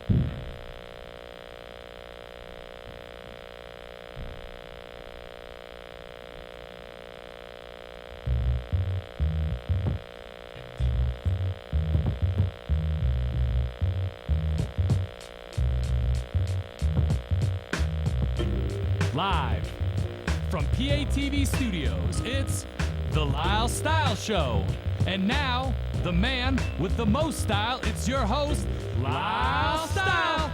Live from PATV Studios, it's the Lyle Style Show. And now, the man with the most style, it's your host, Lyle Style.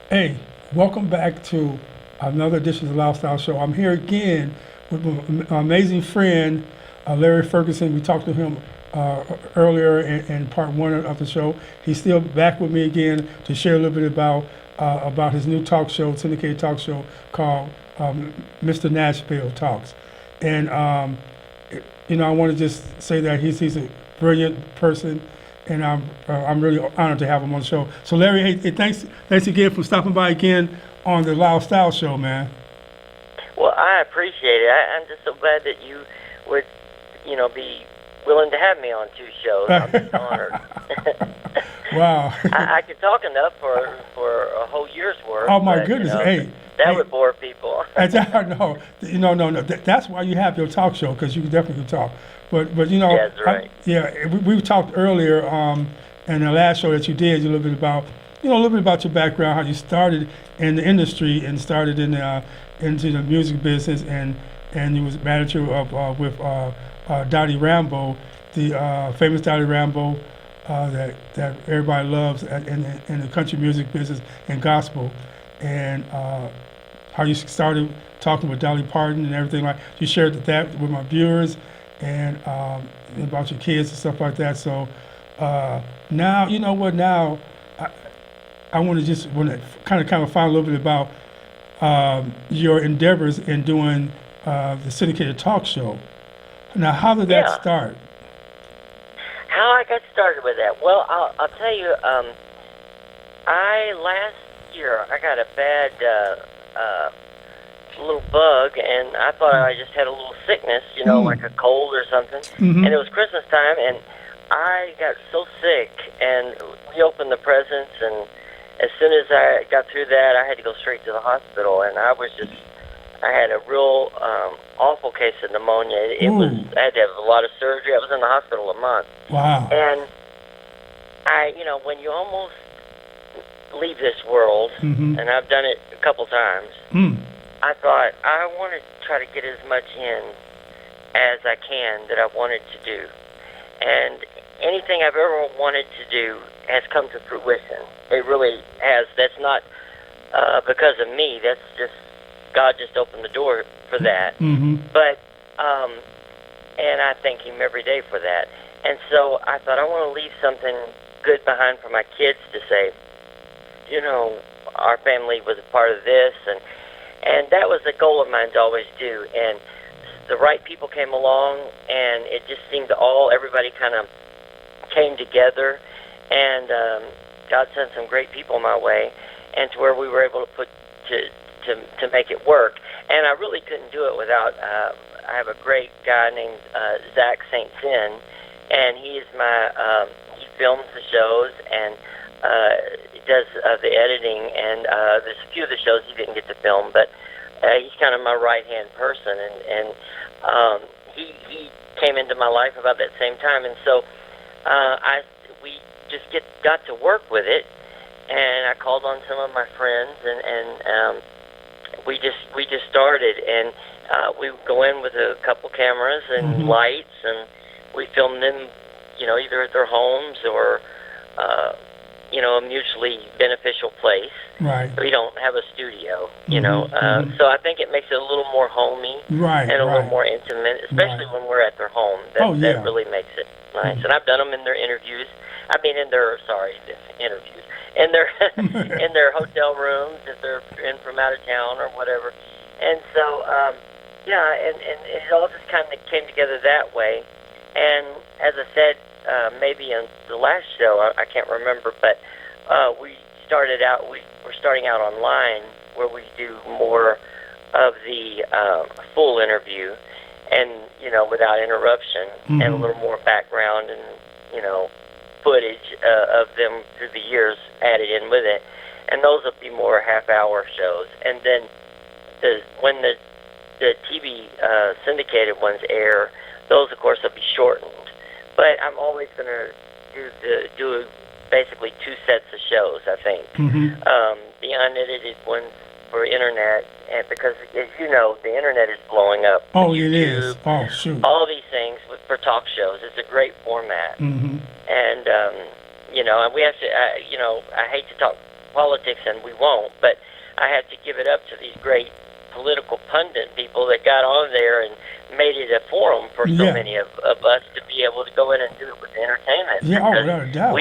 Hey, welcome back to another edition of the Lyle Style Show. I'm here again with my amazing friend, Larry Ferguson. We talked to him earlier in part one of the show. He's still back with me again to share a little bit about his new talk show, syndicated talk show called Mr. Nashville Talks. And, I want to just say that he's a brilliant person, and I'm really honored to have him on the show. So, Larry, hey, thanks again for stopping by again on the Lyle Style Show, man. Well, I appreciate it. I'm just so glad that you would, be willing to have me on two shows. I'm just honored. Wow. I could talk enough for a whole year's worth. Oh my but, goodness! That would bore people. No. That's why you have your talk show, because you can definitely talk. But That's right. We talked earlier in the last show that you did a little bit about your background, how you started in the industry and started into the music business, and you was manager of with Dottie Rambo, the famous Dottie Rambo. That everybody loves in the country music business and gospel, and how you started talking with Dolly Parton and everything like you shared that with my viewers, and about your kids and stuff like that. So now you know what? Now I want to kind of find a little bit about your endeavors in doing the syndicated talk show. Now, how did that start? How I got started with that? Well, I'll tell you. Last year I got a bad little bug, and I thought I just had a little sickness, like a cold or something. Mm-hmm. And it was Christmas time, and I got so sick. And we opened the presents, and as soon as I got through that, I had to go straight to the hospital, and I had a real awful case of pneumonia. I had to have a lot of surgery. I was in the hospital a month. Wow. And when you almost leave this world, mm-hmm. and I've done it a couple times, I thought I want to try to get as much in as I can that I wanted to do. And anything I've ever wanted to do has come to fruition. It really has. That's not because of me. That's just God just opened the door for that. Mm-hmm. But, and I thank Him every day for that. And so I thought I want to leave something good behind for my kids to say, our family was a part of this, and that was a goal of mine to always do. And the right people came along, and it just seemed everybody kind of came together, and God sent some great people my way, and to where we were able to make it work. And I really couldn't do it without, I have a great guy named Zach St. Sin, and he films the shows and does the editing, and there's a few of the shows he didn't get to film, but he's kind of my right-hand person, and he came into my life about that same time, and so we just got to work with it, and I called on some of my friends, and we just started, and we would go in with a couple cameras and mm-hmm. lights, and we filmed them, either at their homes or a mutually beneficial place. Right. We don't have a studio, mm-hmm. so I think it makes it a little more homey, right, and a right. little more intimate, especially when we're at their home. That really makes it nice. Mm-hmm. And I've done them in their interviews. In their hotel rooms if they're in from out of town or whatever. And so, and it all just kind of came together that way. And as I said, maybe in the last show, I can't remember, but we're starting out online where we do more of the full interview and, without interruption, mm-hmm. and a little more background and, footage of them through the years added in with it, and those will be more half-hour shows. And then when the TV syndicated ones air, those, of course, will be shortened. But I'm always going to do basically 2 sets of shows, I think. Mm-hmm. The unedited ones for internet, and because, as you know, the internet is blowing up. Oh, YouTube, it is. Oh, shoot. all these things for talk shows. It's a great format. Mm-hmm. And, and we have to, I hate to talk politics, and we won't, but I have to give it up to these great political pundit people that got on there and made it a forum for so many of us to be able to go in and do it with entertainment. Yeah, oh, without a doubt.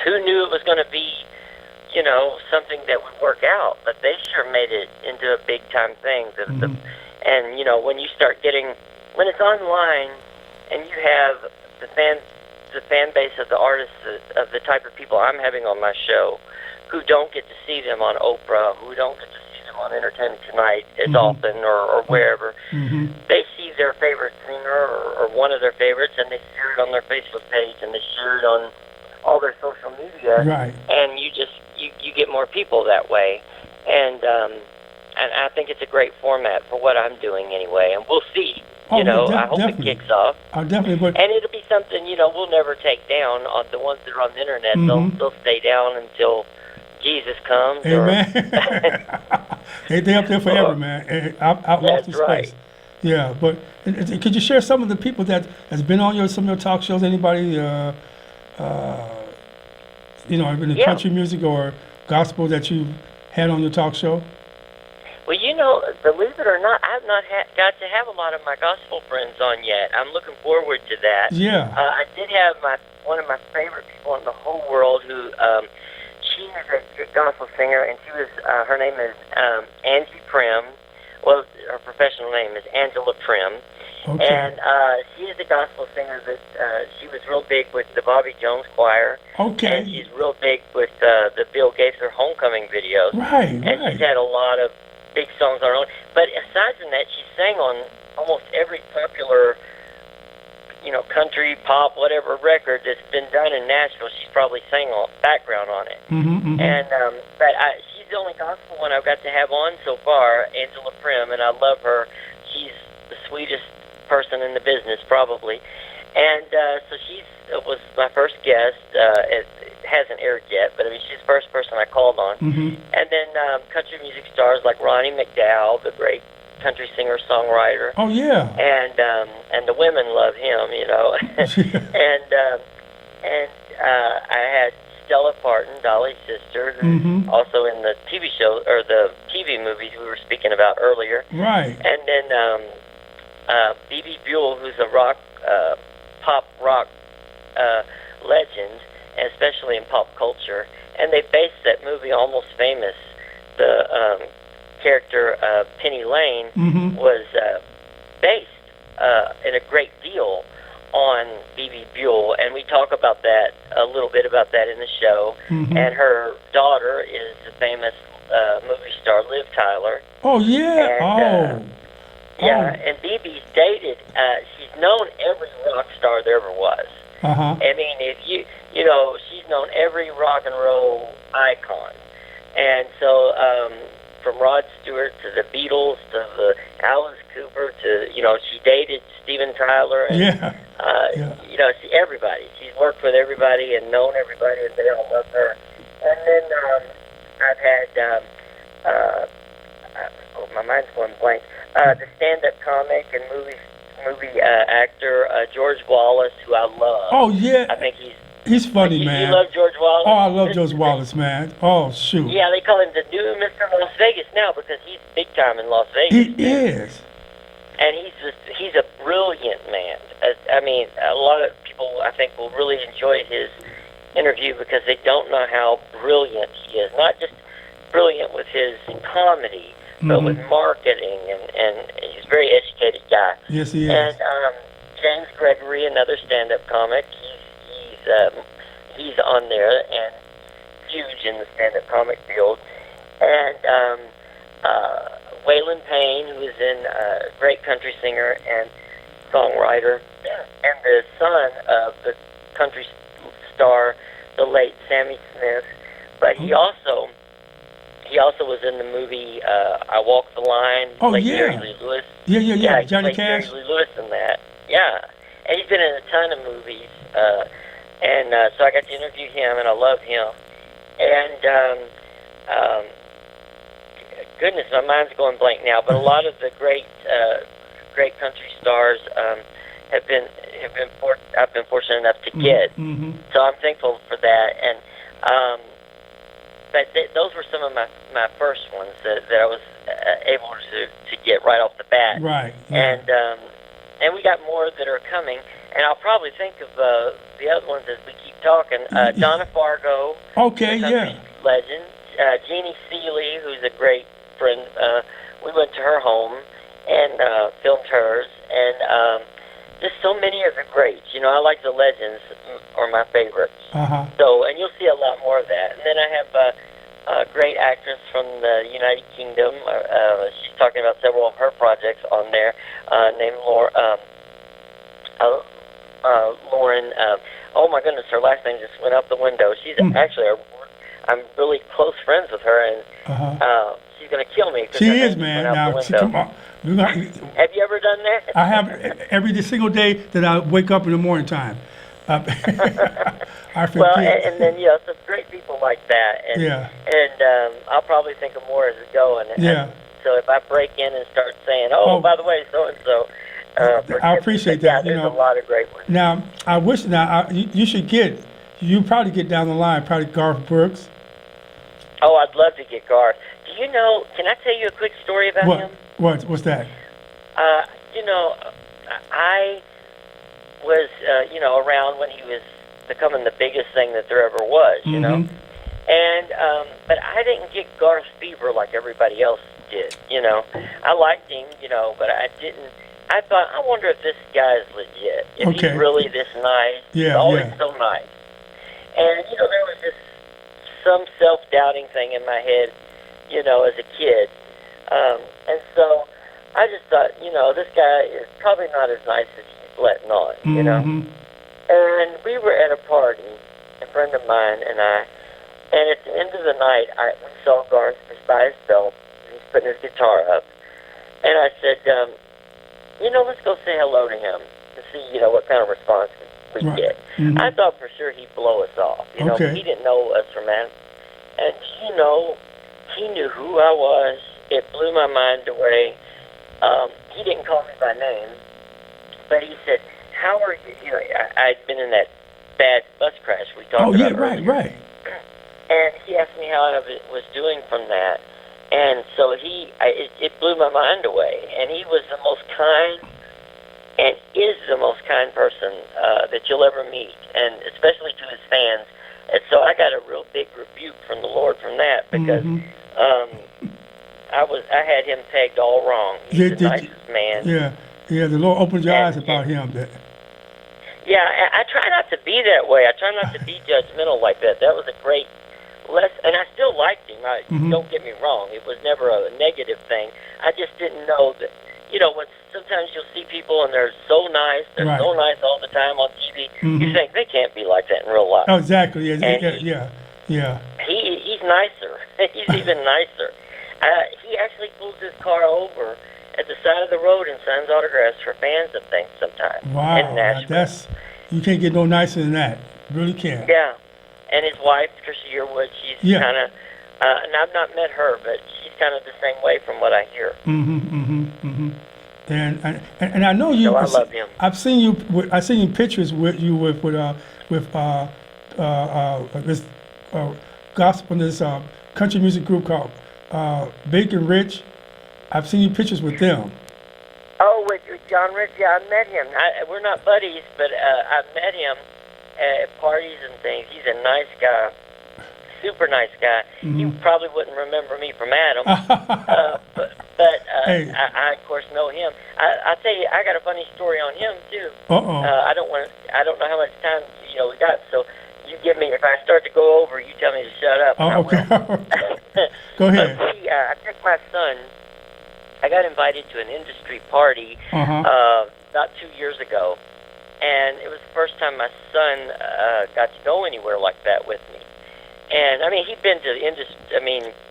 Who knew it was going to be, something that would work out, but they sure made it into a big-time thing. And, when you start when it's online and you have the fan base of the artists, of the type of people I'm having on my show, who don't get to see them on Oprah, who don't get to see them on Entertainment Tonight as often or wherever, they see their favorite singer or one of their favorites, and they share it on their Facebook page, and they share it on all their social media, right? And you get more people that way, and I think it's a great format for what I'm doing anyway, and we'll see. I hope definitely. It kicks off. Definitely, and it'll be something we'll never take down. On the ones that are on the internet, they'll stay down until Jesus comes. Amen. They up there forever, man. I've lost the space. Right. Yeah, but could you share some of the people that has been on some of your talk shows? Anybody, in the country music or gospel that you had on your talk show? Well, believe it or not, I've not got to have a lot of my gospel friends on yet. I'm looking forward to that. Yeah. I did have one of my favorite people in the whole world who, she is a gospel singer, and her name is Angie Prim. Well, her professional name is Angela Prim. Okay. And she is a gospel singer that she was real big with the Bobby Jones Choir. Okay. And she's real big with the Bill Gaither Homecoming videos. Right, and she's had a lot of big songs on her own. But aside from that, she sang on almost every popular, country, pop, whatever record that's been done in Nashville. She's probably sang background on it. Mm-hmm. And but she's the only gospel one I've got to have on so far, Angela Prim, and I love her. She's the sweetest person in the business, probably. And so she was my first guest. It hasn't aired yet, but she's the first person I called on. Mm-hmm. And then country music stars like Ronnie McDowell, the great country singer-songwriter. Oh, yeah. And the women love him, and I had Stella Parton, Dolly's sister, who's also in the TV show or the TV movies we were speaking about earlier. Right. And then B.B. Buell, who's a pop rock legend, especially in pop culture. And they based that movie, Almost Famous. The character Penny Lane was based in a great deal on B.B. Buell, and we talk about that a little bit about that in the show. And her daughter is the famous movie star Liv Tyler. Oh yeah. And and BB's dated. She's known every rock star there ever was. I mean, if she's known every rock and roll icon, and so from Rod Stewart to the Beatles to the Alice Cooper to she dated Steven Tyler and everybody. She's worked with everybody and known everybody, and they all love her. And then I've had my mind's going blank. The stand-up comic and movie actor George Wallace, who I love. Oh yeah. I think he's funny, man. You love George Wallace? Oh, I love George Wallace, man. Oh, shoot. Yeah, they call him the new Mr. Las Vegas now because he's big time in Las Vegas. He is. And he's a brilliant man. I mean, a lot of people, I think, will really enjoy his interview because they don't know how brilliant he is. Not just brilliant with his comedy, but with marketing, and he's a very educated guy. Yes, he is. And James Gregory, another stand-up comic, he's on there and huge in the stand-up comic field. And Waylon Payne, who is a great country singer and songwriter, and the son of the country star, the late Sammy Smith. But he also was in the movie I Walk the Line. Oh, played yeah. Jerry Lee Lewis. Yeah, He Johnny played Cash. Jerry Lee Lewis in that. Yeah, and he's been in a ton of movies. So I got to interview him, and I love him. And goodness, my mind's going blank now. But a lot of the great country stars I've been fortunate enough to get. Mm-hmm. So I'm thankful for that. And but those were some of my first ones that I was able to get right off the bat. Right. Yeah. And we got more that are coming. And I'll probably think of the other ones as we keep talking. Donna Fargo. Okay. Yeah. Legend. Jeannie Seeley, who's a great friend. We went to her home and filmed hers. And just so many of the greats. You know, I like the legends are my favorites. Uh-huh. So, and you'll see a lot more of that. And then I have a great actress from the United Kingdom. She's talking about several of her projects on there, named Lauren. Oh my goodness, her last name just went out the window. She's actually I'm really close friends with her, and she's going to kill me. She is, man. Now, come on. Have you ever done that? I have every single day that I wake up in the morning time. I forget. Well, and then some great people like that. And, yeah. And I'll probably think of more as we go. And so if I break in and start saying, oh, by the way, so and so. I appreciate that. There's a lot of great ones. Now, I wish. You should get. You probably get down the line. Probably Garth Brooks. Oh, I'd love to get Garth. Do you know? Can I tell you a quick story about him? What's that? I was around when he was becoming the biggest thing that there ever was. You know, and but I didn't get Garth fever like everybody else did. You know, I liked him. But I didn't. I thought, I wonder if this guy is legit. If he's really this nice. Yeah, he's always so nice. And, there was just some self-doubting thing in my head, as a kid. And so I just thought, this guy is probably not as nice as he's letting on, you know. And we were at a party, a friend of mine and I, and at the end of the night, we saw Garth just by himself. He's putting his guitar up. And I said, let's go say hello to him to see, what kind of response we get. I thought for sure he'd blow us off. He didn't know us from Adam. And, he knew who I was. It blew my mind away. He didn't call me by name, but he said, how are you? I'd been in that bad bus crash we talked about earlier. Right. And he asked me how I was doing from that. And so it blew my mind away. And he was the most kind and is the most kind person that you'll ever meet, and especially to his fans. And so I got a real big rebuke from the Lord from that because I had him pegged all wrong. He's the nicest man. Yeah. The Lord opened your eyes about him. Yeah, I try not to be that way. I try not to be judgmental like that. That was a great lesson, and I still liked him. Don't get me wrong; it was never a negative thing. I just didn't know that. When sometimes you'll see people and they're so nice, so nice all the time on TV. You think they can't be like that in real life. Oh, exactly. Yeah. He's nicer. He's even nicer. He actually pulls his car over at the side of the road and signs autographs for fans and things sometimes. Wow, in Nashville. You can't get no nicer than that. Really can't. Yeah, and his wife, Tricia Yearwood, she's kind of, and I've not met her, but she's kind of the same way from what I hear. And I know you. So I love him. I've seen you. I've seen pictures with you with this gospel, this country music group called Big and Rich. I've seen you pictures with them. Oh, with John Rich, yeah, I met him. We're not buddies, but I've met him at parties and things. He's a nice guy, super nice guy. He probably wouldn't remember me from Adam, but I of course know him. I'll tell you, I got a funny story on him too. I don't know how much time we got, so you give me, if I start to go over, you tell me to shut up. Okay. Go ahead. I took my son. I got invited to an industry party about 2 years ago, And it was the first time my son got to go anywhere like that with me. And I mean, he'd been to the industry,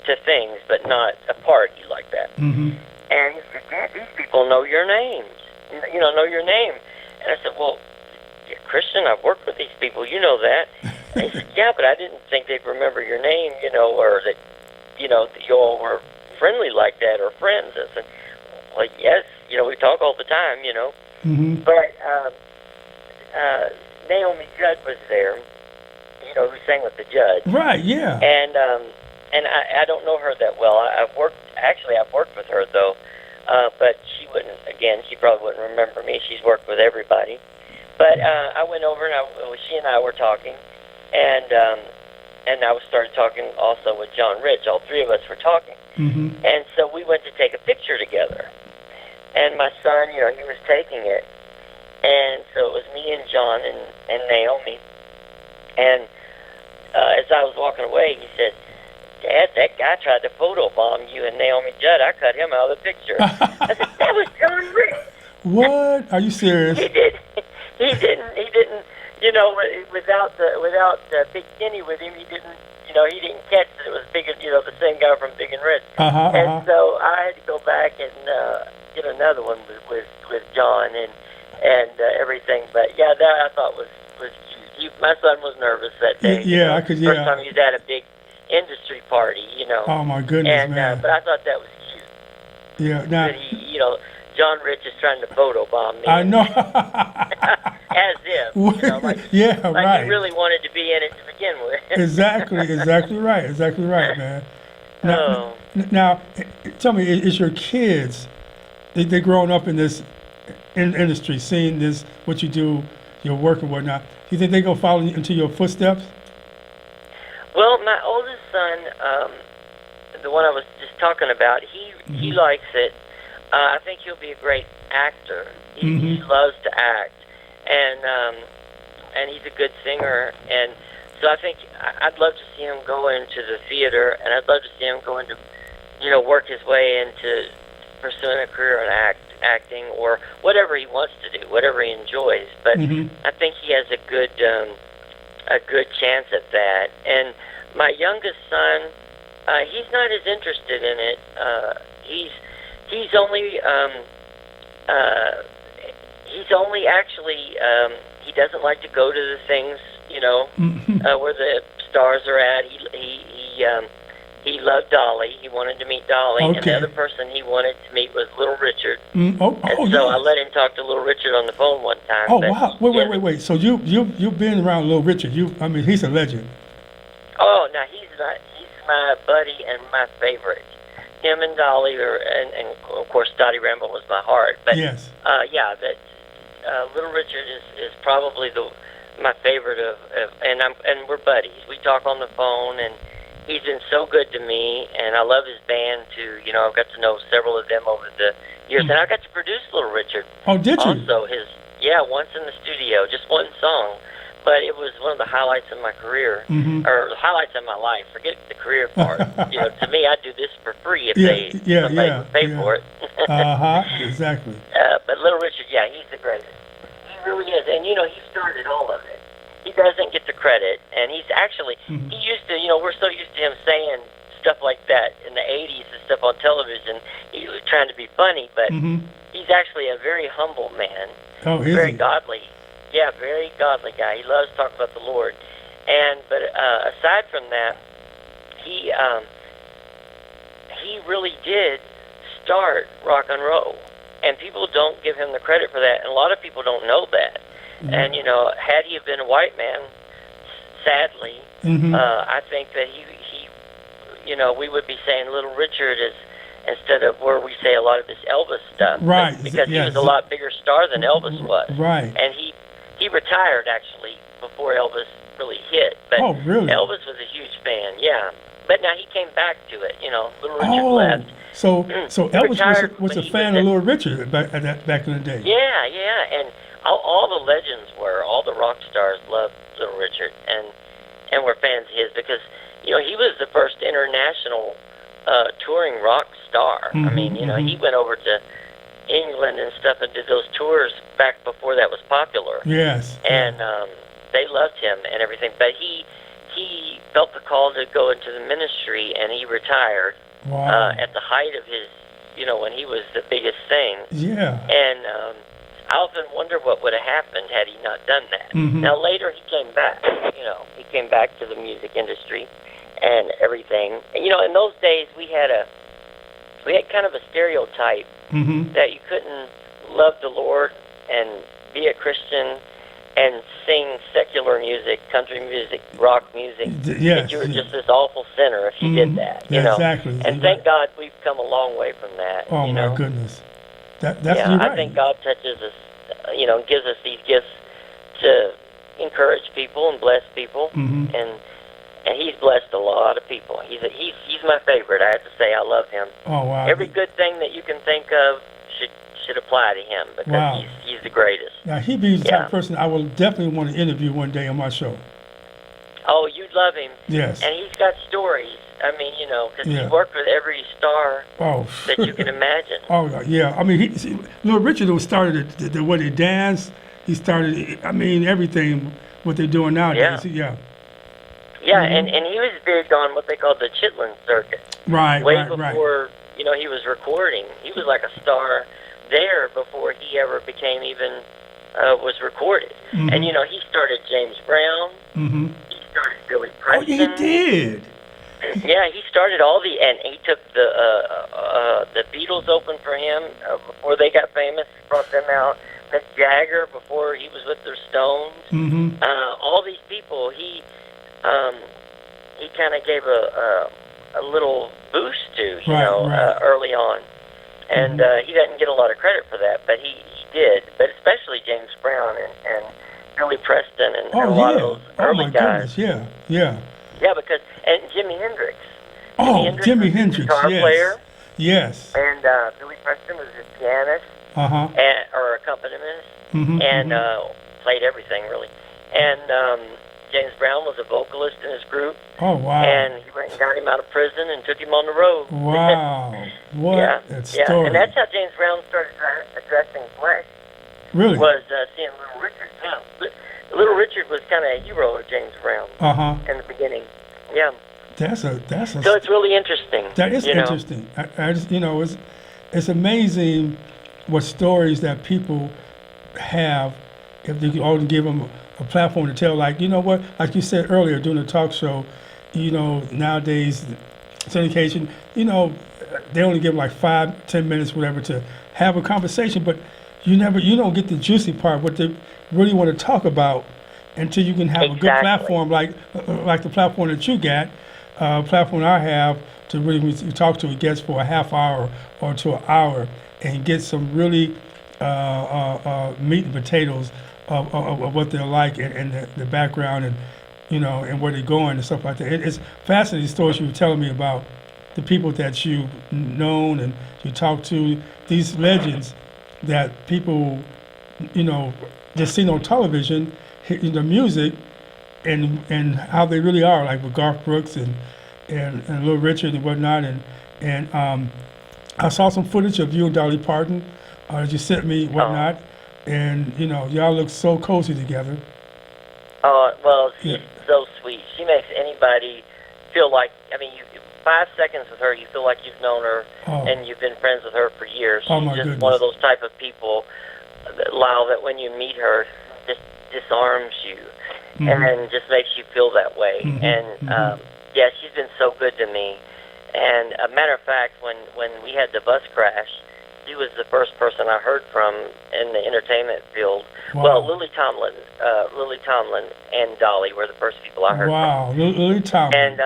to things, but not a party like that. Mm-hmm. And he said, "Dad, these people know your names. Know your name." And I said, "Well, yeah, Christian, I've worked with these people. You know that." And he said, "Yeah, but I didn't think they'd remember your name, or that, that you all were friendly like that or friends." I said, "Well, yes, we talk all the time, Mm-hmm. But Naomi Judd was there, who sang with the Judds. Right, yeah. And I don't know her that well. I've worked with her though, but she probably wouldn't remember me. She's worked with everybody. But I went over and she and I were talking, and I started talking also with John Rich. All three of us were talking, Mm-hmm. and so we went to take a picture together. And my son, he was taking it, and so it was me and John and Naomi. And as I was walking away, he said, "Dad, that guy tried to photobomb you and Naomi Judd. I cut him out of the picture." I said, "That was John Rich." What? Are you serious? He did. He didn't. Without Big Kenny with him, he didn't. He didn't catch that it was Big. The same guy from Big and Rich. And so I had to go back and get another one with John and everything. But yeah, that I thought was cute. My son was nervous that day. Yeah, I could. Yeah. First time he was at a big industry party. Oh my goodness, man. But I thought that was cute. Yeah. Now. That he, John Rich is trying to photobomb me. I know. As if, like right. he really wanted to be in it to begin with. Exactly right, man. Now, tell me, is your kids, they growing up in this industry, seeing this, what you do, your work and whatnot, do you think they're going to follow into your footsteps? Well, my oldest son, the one I was just talking about, he likes it. I think he'll be a great actor. He loves to act, and he's a good singer. And so I think I'd love to see him go into the theater, and I'd love to see him go into, work his way into pursuing a career in acting or whatever he wants to do, whatever he enjoys. But I think he has a good chance at that. And my youngest son, he's not as interested in it. He's only actually he doesn't like to go to the things where the stars are at. He loved Dolly. He wanted to meet Dolly, and the other person he wanted to meet was Little Richard. So I let him talk to Little Richard on the phone one time. Oh wow! Wait! So you've been around Little Richard? He's a legend. Oh, now he's not. He's my buddy and my favorite. Him and Dolly, and of course Dottie Rambo was my heart. But yes. Little Richard is probably my favorite and we're buddies. We talk on the phone, and he's been so good to me, and I love his band too. I've got to know several of them over the years, and I got to produce Little Richard. Oh, did you? Also, once in the studio, just one song. But it was one of the highlights of my career, or the highlights of my life. Forget the career part. To me, I'd do this for free if somebody would pay for it. Exactly. But Little Richard, he's the greatest. He really is, and he started all of it. He doesn't get the credit, and he's actually he used to. We're so used to him saying stuff like that in the '80s and stuff on television. He was trying to be funny, but he's actually a very humble man. Oh, is very he? godly. Yeah, very godly guy. He loves to talk about the Lord. But aside from that, he really did start rock and roll, and people don't give him the credit for that. And a lot of people don't know that. And had he been a white man, sadly, I think that he we would be saying Little Richard is instead of where we say a lot of this Elvis stuff, right? Because he was a lot bigger star than Elvis was, right? And he retired actually before Elvis really hit. But really? Elvis was a huge fan, But now he came back to it. Little Richard left. So Elvis was a fan of Little Richard back in the day. Yeah, and all the legends all the rock stars loved Little Richard and were fans of his because he was the first international touring rock star. I mean, he went over to England and stuff and did those tours back before that was popular. Yes. And they loved him and everything. But he felt the call to go into the ministry, and he retired at the height of his, when he was the biggest thing. Yeah. And I often wonder what would have happened had he not done that. Mm-hmm. Now, later he came back, he came back to the music industry and everything. And, in those days we had kind of a stereotype that you couldn't love the Lord and be a Christian and sing secular music, country music, rock music. Yes, that you were just this awful sinner if you did that. Exactly. And thank God we've come a long way from that. Oh, my goodness. That's right. I think God touches us, gives us these gifts to encourage people and bless people, and he's blessed a lot of people. He's my favorite. I have to say, I love him. Oh, wow. Every good thing that you can think of should apply to him, because he's the greatest. Now, he'd be the type of person I will definitely want to interview one day on my show. Oh, you'd love him. Yes. And he's got stories. I mean, because he's worked with every star that you can imagine. Oh, yeah. I mean, Little Richard started the way they dance. He started, everything, what they're doing nowadays. Yeah. Yeah, and he was big on what they called the Chitlin circuit. Right, Way before, he was recording. He was like a star there before he ever became even, was recorded. And, he started James Brown. He started Billy Preston. Oh, he did. Yeah, he started and he took the Beatles open for him before they got famous. He brought them out. Mick Jagger before he was with their Stones. All these people, he kind of gave a little boost to, early on. And he doesn't get a lot of credit for that, but he did. But especially James Brown and Billy Preston and a lot of those early guys. Goodness, yeah. Yeah, and Jimi Hendrix. Jimi Hendrix, was a guitar player. Yes. And Billy Preston was a pianist or accompanist, and played everything really. And James Brown was a vocalist in his group. Oh, wow. And he went and got him out of prison and took him on the road. Wow. What a story. Yeah, and that's how James Brown started addressing flesh. Really? Was seeing Little Richard. Yeah. Little Richard was kind of a hero of James Brown in the beginning. Yeah. So it's really interesting. That is interesting. I just, it's amazing what stories that people have if you can only give them a platform to tell. Like, like you said earlier during the talk show, nowadays syndication, they only give like 5-10 minutes, whatever, to have a conversation, but you don't get the juicy part, what they really want to talk about, until you can have a good platform like the platform that you got, platform I have, to really talk to a guest for a half hour or to an hour and get some really meat and potatoes of what they're like and the background and and where they're going and stuff like that. It's fascinating stories you were telling me about the people that you've known and you talked to, these legends that people just seen on television, the music and how they really are, like with Garth Brooks and Little Richard and whatnot, and I saw some footage of you and Dolly Parton that you sent me, whatnot, and y'all look so cozy together. Oh, well, she's so sweet. She makes anybody feel like, 5 seconds with her, you feel like you've known her and you've been friends with her for years. She's just one of those type of people, Lyle, that when you meet her, just disarms you and just makes you feel that way. And she's been so good to me. And a matter of fact, when we had the bus crash, she was the first person I heard from in the entertainment field. Wow. Well, Lily Tomlin and Dolly were the first people I heard from. Wow, Lily Tomlin. And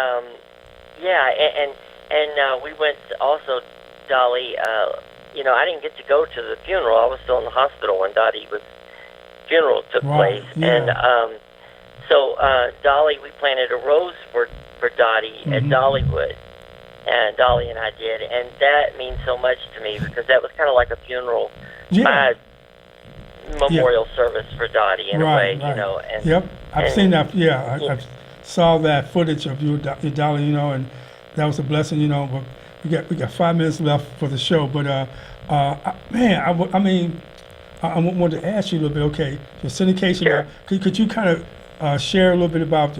and we went also, Dolly. I didn't get to go to the funeral. I was still in the hospital when Dottie's funeral took place. And so Dolly, we planted a rose for Dottie at Dollywood. And Dolly and I did, and that means so much to me because that was kind of like a funeral, my memorial service for Dottie in a way, And, I've seen that. I saw that footage of you, Dolly, and that was a blessing, we got 5 minutes left for the show, but man, I wanted to ask you a little bit. Okay, your syndication. Sure. Could you kind of share a little bit about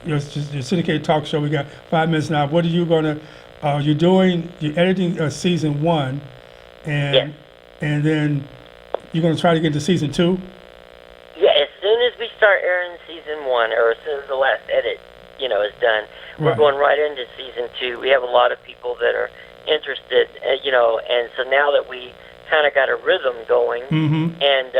your syndicated talk show? We got 5 minutes now. What are you gonna? You're editing season 1, and Yes. and then you're gonna try to get to season 2. Yeah, as soon as we start airing season 1, or as soon as the last edit, is done, we're Right. going right into season 2. We have a lot of people that are interested, and so now that we kind of got a rhythm going, Mm-hmm. and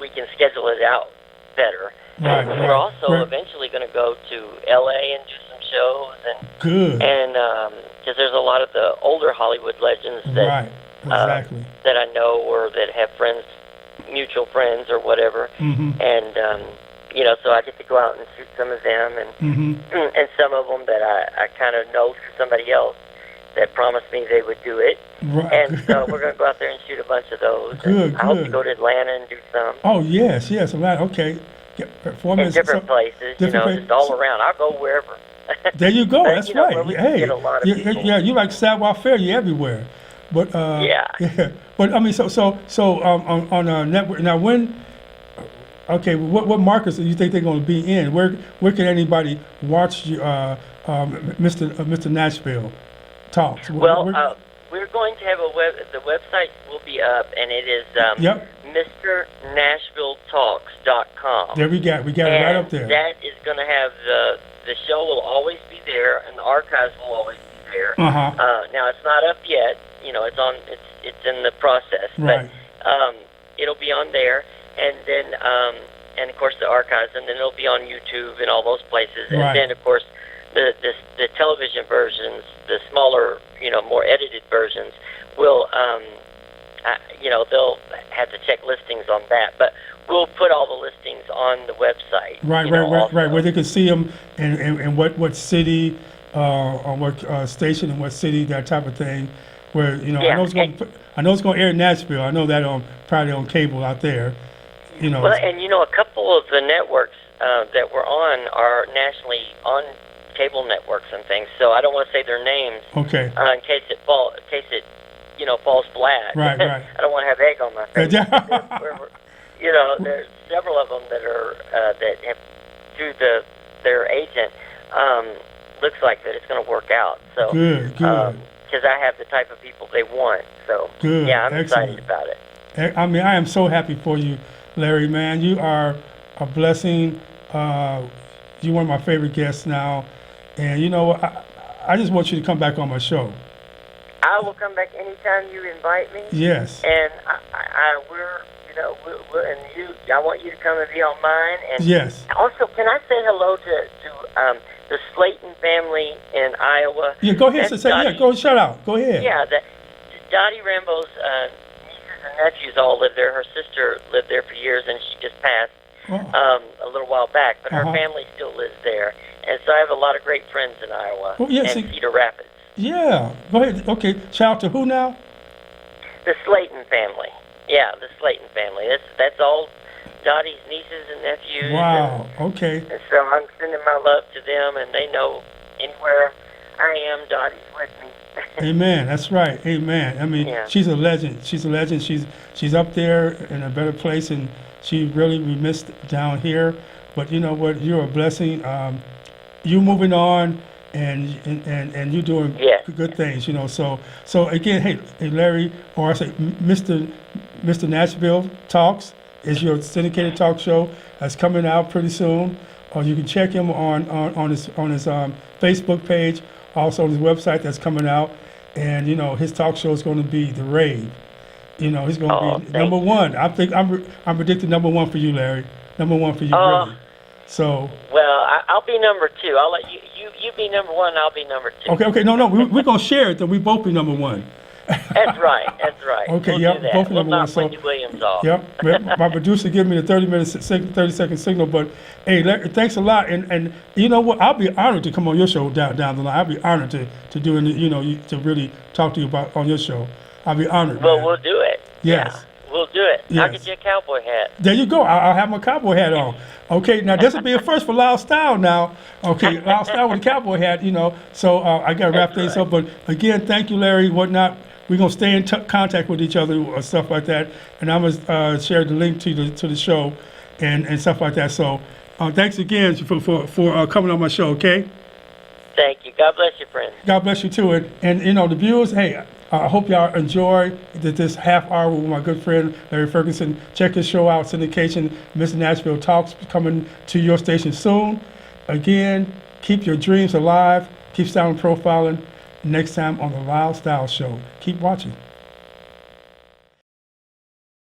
we can schedule it out better. Right, And right, we're also right. eventually going to go to LA and do some shows, Good. and because there's a lot of the older Hollywood legends that Right. Exactly. that I know or that have friends, mutual friends or whatever, Mm-hmm. and so I get to go out and shoot some of them, and Mm-hmm. and some of them that I kind of know through somebody else that promised me they would do it, Right. and so we're going to go out there and shoot a bunch of those. Good, And I hope to good. go to Atlanta and do some Oh yes. Right. Okay. 4 in minutes. different places, different just all around. I'll go wherever. There you go. But, That's where right. we can Hey, get a lot of people. you like savoir faire. You're everywhere. But Yeah. But I mean, so on a network now. When okay, what markets do you think they're going to be in? Where can anybody watch you, Mr. Nashville talks? Well, we're going to have the website will be up, and it is Yep. MrNashvilleTalks.com. There we got it right up there. That is going to have the show will always be there, and the archives will always be there. Uh-huh. Now it's not up yet. It's in the process, Right. but it'll be on there, and then and of course the archives, and then it'll be on YouTube and all those places, and Right. then of course the television versions, the smaller, more edited versions, will they'll have to check listings on that, but we'll put all the listings on the website. Right, where they can see them and what city, or what station and what city, that type of thing. Where Yeah, I know it's going to air in Nashville. I know that probably on cable out there. Well, and a couple of the networks that we're on are nationally on cable networks and things. So I don't want to say their names Okay. in case it falls flat. Right. I don't want to have egg on my face. There's several of them that are that have through their agent. Looks like that it's going to work out. So Good. because I have the type of people they want. So Good. yeah, I'm Excellent. excited about it. I mean, I am so happy for you, Larry, man. You are a blessing. You're one of my favorite guests now. And I just want you to come back on my show. I will come back anytime you invite me. Yes. And I want you to come and be on mine. And Yes. also, can I say hello to the Slayton family in Iowa? Yeah, go ahead. That's Say, Dottie. go shout out. Go ahead. Yeah, Dottie Rambo's nieces and nephews all live there. Her sister lived there for years, and she just passed a little while back. But her Uh-huh. family still lives there, and so I have a lot of great friends in Iowa Oh, yeah, and see- Cedar Rapids. Yeah. Go ahead. Okay. Shout out to who now? The Slayton family. Yeah, the Slayton family. That's all Dottie's nieces and nephews. Wow. Okay. And so I'm sending my love to them, and they know anywhere I am, Dottie's with me. Amen. That's right. Amen. I mean, Yeah. she's a legend. She's a legend. She's up there in a better place, and she really we missed down here. But you know what? You're a blessing. You moving on, and you doing Yes. good things. So again, hey, Larry, or I say, Mr. Nashville Talks is your syndicated talk show that's coming out pretty soon. You can check him on his Facebook page, also on his website that's coming out, and his talk show is going to be the rave. He's going to be number one. I think I'm predicting number one for you, Larry. Number one for you, really. So. Well, I'll be number two. I'll let you be number one, and I'll be number two. Okay. No. We're going to share it, then we both be number one. That's right. Okay, we'll yep, do that. both We'll number one. knock So, Wendy Williams off. Yep. My producer gave me the 30-second signal, but hey, Larry, thanks a lot. And you know what? I'll be honored to come on your show down the line. I'll be honored to do to really talk to you about on your show. I'll be honored. Well, man. we'll do it. Yes. We'll do it. I'll Yes. get you a cowboy hat. There you go. I'll have my cowboy hat on. Okay, now this will be a first for Lyle Style now. Okay, Lyle Style with a cowboy hat, you know. So I got to wrap things up. But again, thank you, Larry, whatnot. We're going to stay in contact with each other or stuff like that. And I'm going to share the link to the show and stuff like that. So thanks again for coming on my show, okay? Thank you. God bless you, friend. God bless you too. And you know, the viewers, hey, I hope y'all enjoy this half hour with my good friend Larry Ferguson. Check his show out, Syndication, Mr. Nashville Talks, coming to your station soon. Again, keep your dreams alive. Keep styling and profiling. Next time on the Lyle Style Show. Keep watching.